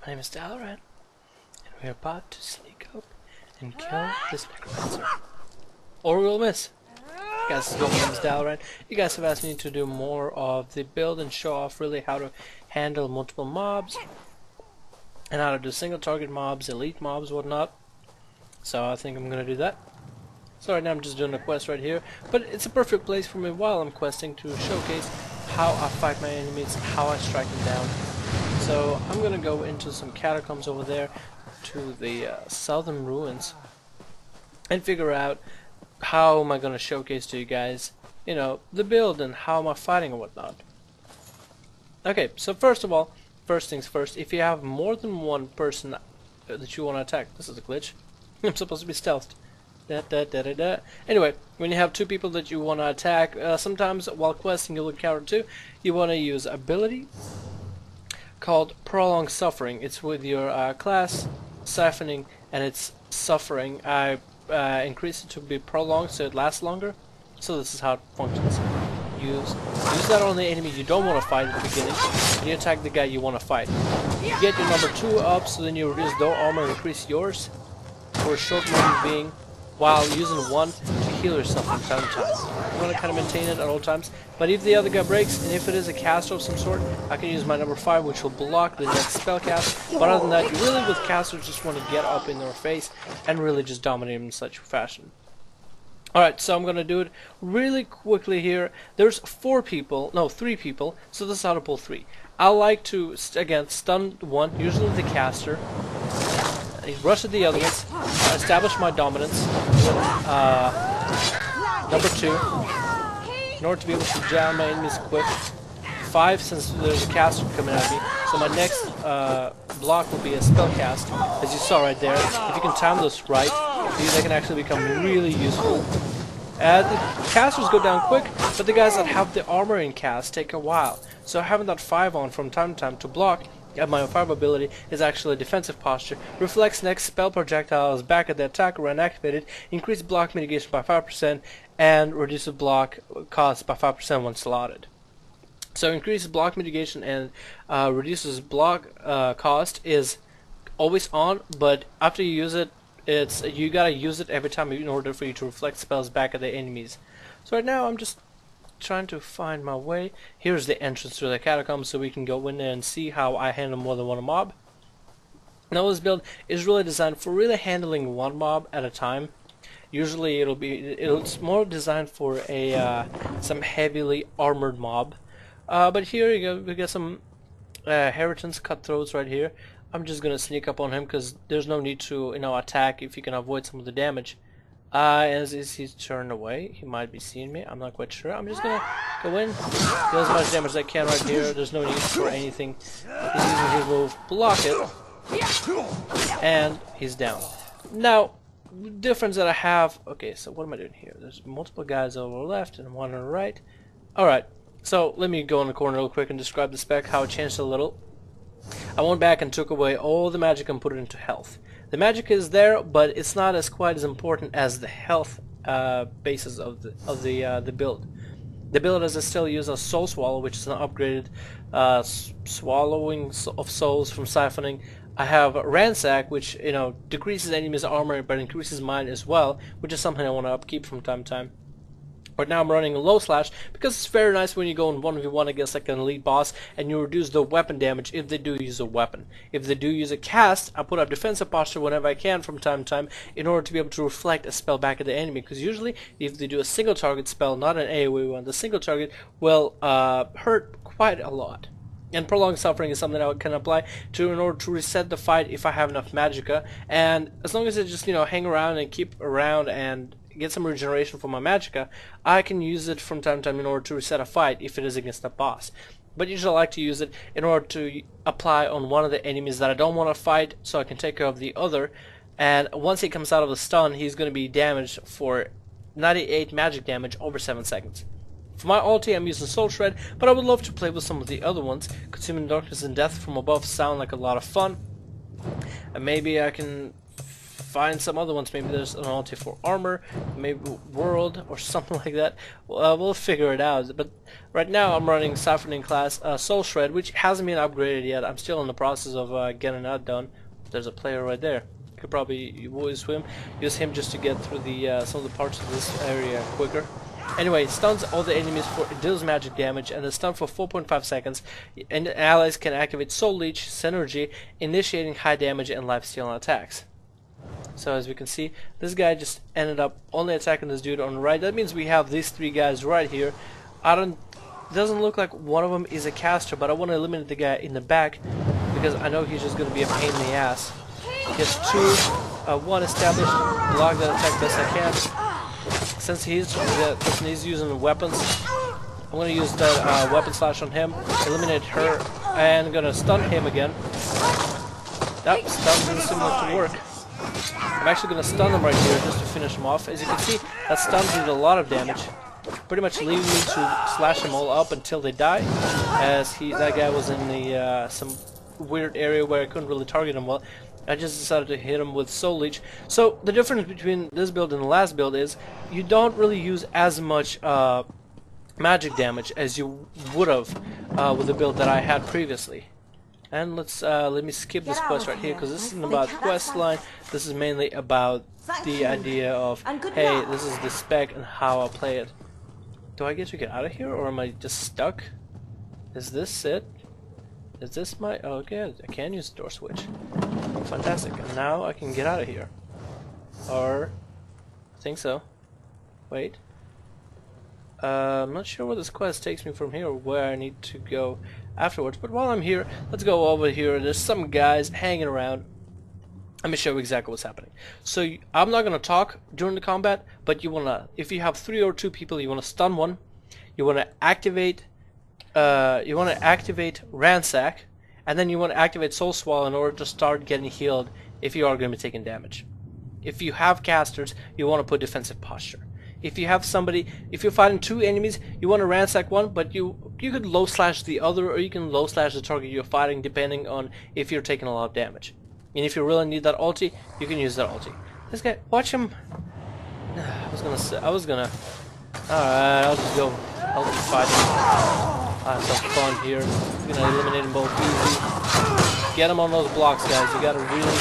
My name is Dalaran, and we're about to sneak up and kill this necromancer. Or we'll miss. Guys, my name is Dalaran. You guys have asked me to do more of the build and show off really how to handle multiple mobs and how to do single target mobs, elite mobs, whatnot. So I think I'm gonna do that. So right now I'm just doing a quest right here, but it's a perfect place for me while I'm questing to showcase how I fight my enemies, how I strike them down. So I'm gonna go into some catacombs over there to the southern ruins and figure out how am I gonna showcase to you guys, you know, the build and how am I fighting and whatnot. Okay, so first of all, first things first, if you have more than one person that you want to attack, this is a glitch. I'm supposed to be stealthed. Anyway, when you have two people that you want to attack, sometimes while questing you'll encounter two, you want to use ability called Prolonged Suffering. It's with your class, siphoning, and it's suffering. I increase it to be prolonged so it lasts longer. So this is how it functions. Use that on the enemy you don't want to fight at the beginning, and you attack the guy you want to fight. You get your number 2 up, so then you reduce their armor and increase yours for a short moment being, while using 1 to heal yourself from time to time. You want to kind of maintain it at all times. But if the other guy breaks, and if it is a caster of some sort, I can use my number 5, which will block the next spell cast. But other than that, you really with casters just want to get up in their face and really just dominate them in such a fashion. Alright, so I'm gonna do it really quickly here. There's 3 people, so this is how to pull 3. I like to, again, stun 1, usually the caster. Rush at the other ones, establish my dominance with number 2 in order to be able to jam my enemies quick. 5, since there's a caster coming at me, so my next block will be a spell cast, as you saw right there. If you can time those right, they can actually become really useful. The casters go down quick, but the guys that have the armor in cast take a while. So having that 5 on from time to time to block my 5 ability is actually a defensive posture. Reflects next spell projectiles back at the attacker when activated, increase block mitigation by 5%, and reduces block cost by 5% when slotted. So increases block mitigation and reduces block cost is always on, but after you use it, you gotta use it every time in order for you to reflect spells back at the enemies. So right now I'm just trying to find my way. Here's the entrance to the catacombs, so we can go in there and see how I handle more than one mob. Now this build is really designed for really handling one mob at a time. Usually it's more designed for a some heavily armored mob. But here you go, we got some Inheritance Cutthroats right here. I'm just gonna sneak up on him because there's no need to, you know, attack if you can avoid some of the damage. As he's turned away, he might be seeing me. I'm not quite sure. I'm just gonna go in, deal as much damage as I can right here. There's no need for anything. He's using his move, block it, and he's down. Now, the difference that I have. Okay, so what am I doing here? There's multiple guys over the left and one on the right. All right. So let me go in the corner real quick and describe the spec, how it changed a little. I went back and took away all the magic and put it into health. The magic is there, but it's not as quite as important as the health basis of the build. The build as I still use a Soul Swallow, which is an upgraded swallowing of souls from siphoning. I have Ransack, which, you know, decreases enemies' armor but increases mine as well, which is something I want to upkeep from time to time. But now I'm running a low slash because it's very nice when you go in 1v1 against like an elite boss and you reduce the weapon damage if they do use a weapon. If they do use a cast, I put up defensive posture whenever I can from time to time in order to be able to reflect a spell back at the enemy, because usually if they do a single target spell, not an AoE one, the single target will hurt quite a lot. And Prolonged Suffering is something I can apply to in order to reset the fight if I have enough magicka, and as long as I just, you know, hang around and keep around and get some regeneration from my magicka, I can use it from time to time in order to reset a fight if it is against a boss. But usually I like to use it in order to apply on one of the enemies that I don't want to fight, so I can take care of the other, and once he comes out of the stun, he's going to be damaged for 98 magic damage over 7 seconds. For my ulti, I'm using Soul Shred, but I would love to play with some of the other ones. Consuming Darkness and Death from above sound like a lot of fun, and maybe I can find some other ones. Maybe there's an ulti for armor, maybe world or something like that. We'll figure it out. But right now I'm running Siphoning class Soul Shred, which hasn't been upgraded yet. I'm still in the process of getting that done. There's a player right there. Could probably use him just to get through the some of the parts of this area quicker. Anyway, it stuns all the enemies it deals magic damage, and the stun for 4.5 seconds. And allies can activate Soul Leech, Synergy, initiating high damage and life-stealing attacks. So as we can see, this guy just ended up only attacking this dude on the right. That means we have these three guys right here. Doesn't look like one of them is a caster, but I want to eliminate the guy in the back because I know he's just going to be a pain in the ass. Gets two, one established, block that attack best I can. Since he's using weapons, I'm going to use that weapon slash on him, eliminate her, and going to stun him again. That stun doesn't seem like to work. I'm actually going to stun him right here just to finish him off. As you can see, that stun did a lot of damage, pretty much leaving me to slash them all up until they die, as that guy was in the some weird area where I couldn't really target him well. I just decided to hit him with Soul Leech. So the difference between this build and the last build is you don't really use as much magic damage as you would have with the build that I had previously. And let me skip this quest right here because this isn't about the quest line. This is mainly about the idea of, hey, this is the spec and how I'll play it. Do I get to get out of here, or am I just stuck? Is this it? Is this my... Oh, okay, I can use the door switch. Fantastic. And now I can get out of here. Or... I think so. Wait. I'm not sure where this quest takes me from here, or where I need to go afterwards. But while I'm here, let's go over here. There's some guys hanging around. Let me show you exactly what's happening. So I'm not going to talk during the combat, but you want to... If you have 3 or 2 people, you want to stun one. You want to activate... Ransack, and then you want to activate Soul Swallow in order to start getting healed if you are going to be taking damage. If you have casters, you want to put defensive posture. If you have somebody, if you're fighting 2 enemies, you want to ransack one, but you could low slash the other, or you can low slash the target you're fighting depending on if you're taking a lot of damage. And if you really need that ulti, you can use that ulti. This guy, watch him. I was gonna. Alright, I'll just go help him fight him. Some fun here. We're gonna eliminate them both easy. Get them on those blocks, guys. You gotta really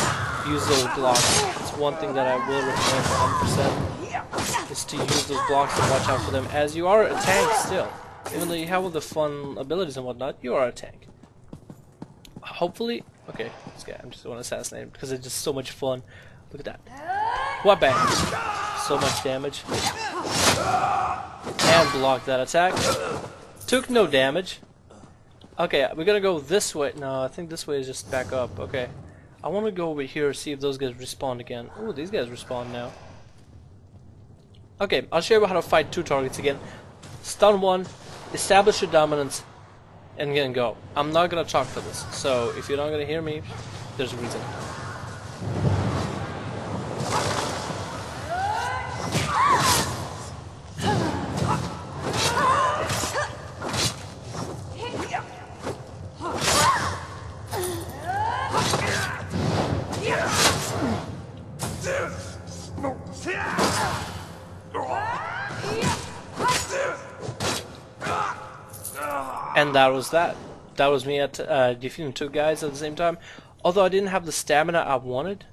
use those blocks. It's one thing that I will recommend 100%, is to use those blocks and watch out for them, as you are a tank still. Even though you have all the fun abilities and whatnot, you are a tank. Hopefully... Okay, this guy, I'm just gonna assassinate him because it's just so much fun. Look at that. What bang! So much damage. And block that attack. Took no damage. Okay, we're gonna go this way. No, I think this way is just back up. Okay. I want to go over here, see if those guys respawn again. Ooh, these guys respawn now. Okay, I'll show you how to fight 2 targets again. Stun one, establish your dominance, and then go. I'm not gonna talk for this, so if you're not gonna hear me, there's a reason. And that was that. That was me at defeating 2 guys at the same time. Although I didn't have the stamina I wanted,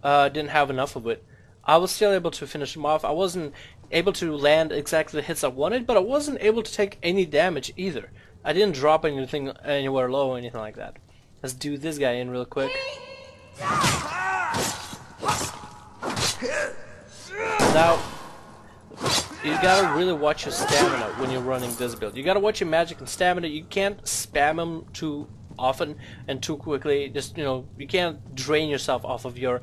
didn't have enough of it, I was still able to finish them off. I wasn't able to land exactly the hits I wanted, but I wasn't able to take any damage either. I didn't drop anything anywhere low or anything like that. Let's do this guy in real quick. Now, you gotta really watch your stamina when you're running this build. You gotta watch your magic and stamina. You can't spam them too often and too quickly. Just, you know, you can't drain yourself off of your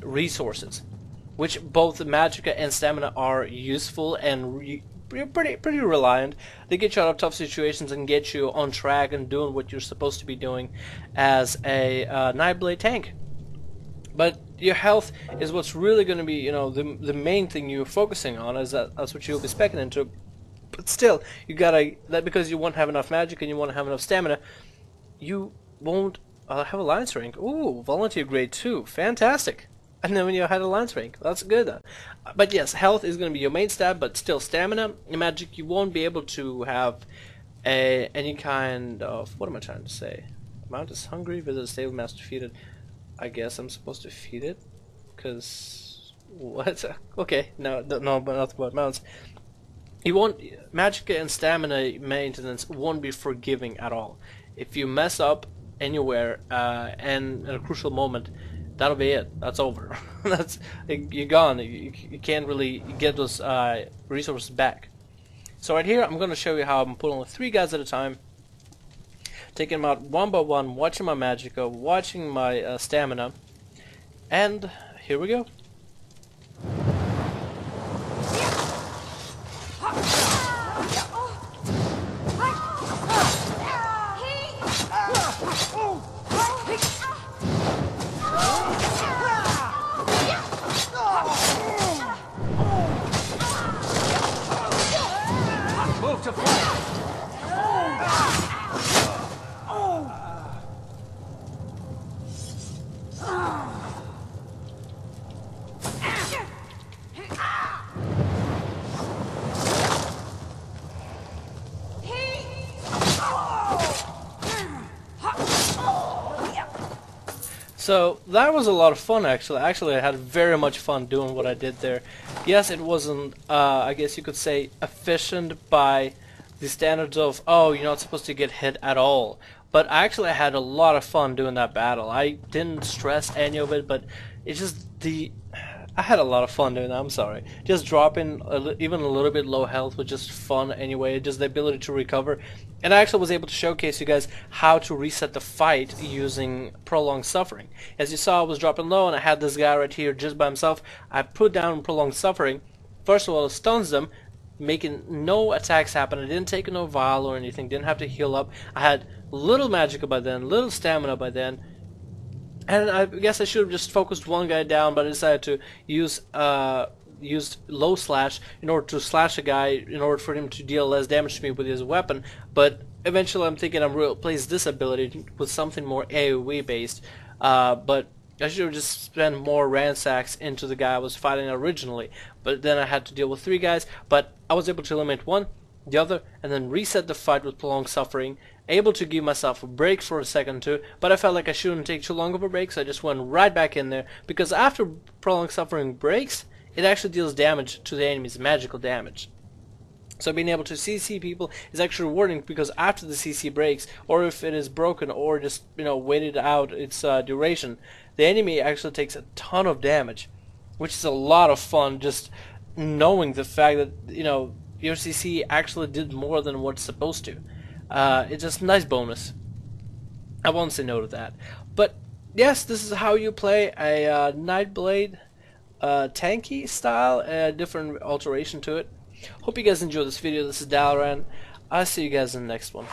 resources, which both magic and stamina are useful and pretty reliant. They get you out of tough situations and get you on track and doing what you're supposed to be doing as a Nightblade tank. But your health is what's really going to be, you know, the main thing you're focusing on. That's what you'll be speccing into. But still, you gotta, that because you won't have enough magic and you won't have enough stamina, you won't I have alliance rank. Ooh, volunteer grade 2. Fantastic. I never knew I had alliance rank. That's good. But yes, health is going to be your main stat, but still stamina. In Magic, you won't be able to have any kind of... What am I trying to say? Mount is hungry, visit stable master defeated. I guess I'm supposed to feed it? Because... What? Okay, no, but not about mounts. You won't... Magic and stamina maintenance won't be forgiving at all. If you mess up anywhere and at a crucial moment, that'll be it. That's over. You're gone. You can't really get those resources back. So right here, I'm going to show you how I'm pulling 3 guys at a time, taking them out one by one, watching my magicka, watching my stamina, and here we go. Move to flank. So that was a lot of fun actually. I had very much fun doing what I did there. Yes, it wasn't, I guess you could say, efficient by the standards of, oh, you're not supposed to get hit at all. But I had a lot of fun doing that battle. I didn't stress any of it, but it's just I had a lot of fun doing that, I'm sorry. Just dropping even a little bit low health was just fun anyway, just the ability to recover. And I actually was able to showcase you guys how to reset the fight using prolonged suffering. As you saw, I was dropping low and I had this guy right here just by himself. I put down prolonged suffering. First of all, it stuns them, making no attacks happen. I didn't take no vial or anything, didn't have to heal up. I had little magicka by then, little stamina by then. And I guess I should have just focused one guy down, but I decided to use used low slash in order to slash a guy in order for him to deal less damage to me with his weapon. But eventually I'm thinking I'm replace this ability with something more AoE based. But I should have just spent more ransacks into the guy I was fighting originally. But then I had to deal with 3 guys, but I was able to eliminate one, the other, and then reset the fight with prolonged suffering. Able to give myself a break for a second too, but I felt like I shouldn't take too long of a break, so I just went right back in there, because after prolonged suffering breaks, it actually deals damage to the enemy's magical damage. So being able to CC people is actually rewarding, because after the CC breaks, or if it is broken, or just, waited out its duration, the enemy actually takes a ton of damage, which is a lot of fun, just knowing the fact that, your CC actually did more than what's supposed to. It's just a nice bonus. I won't say no to that. But yes, this is how you play a Nightblade tanky style, a different alteration to it. Hope you guys enjoyed this video. This is Dalran. I'll see you guys in the next one.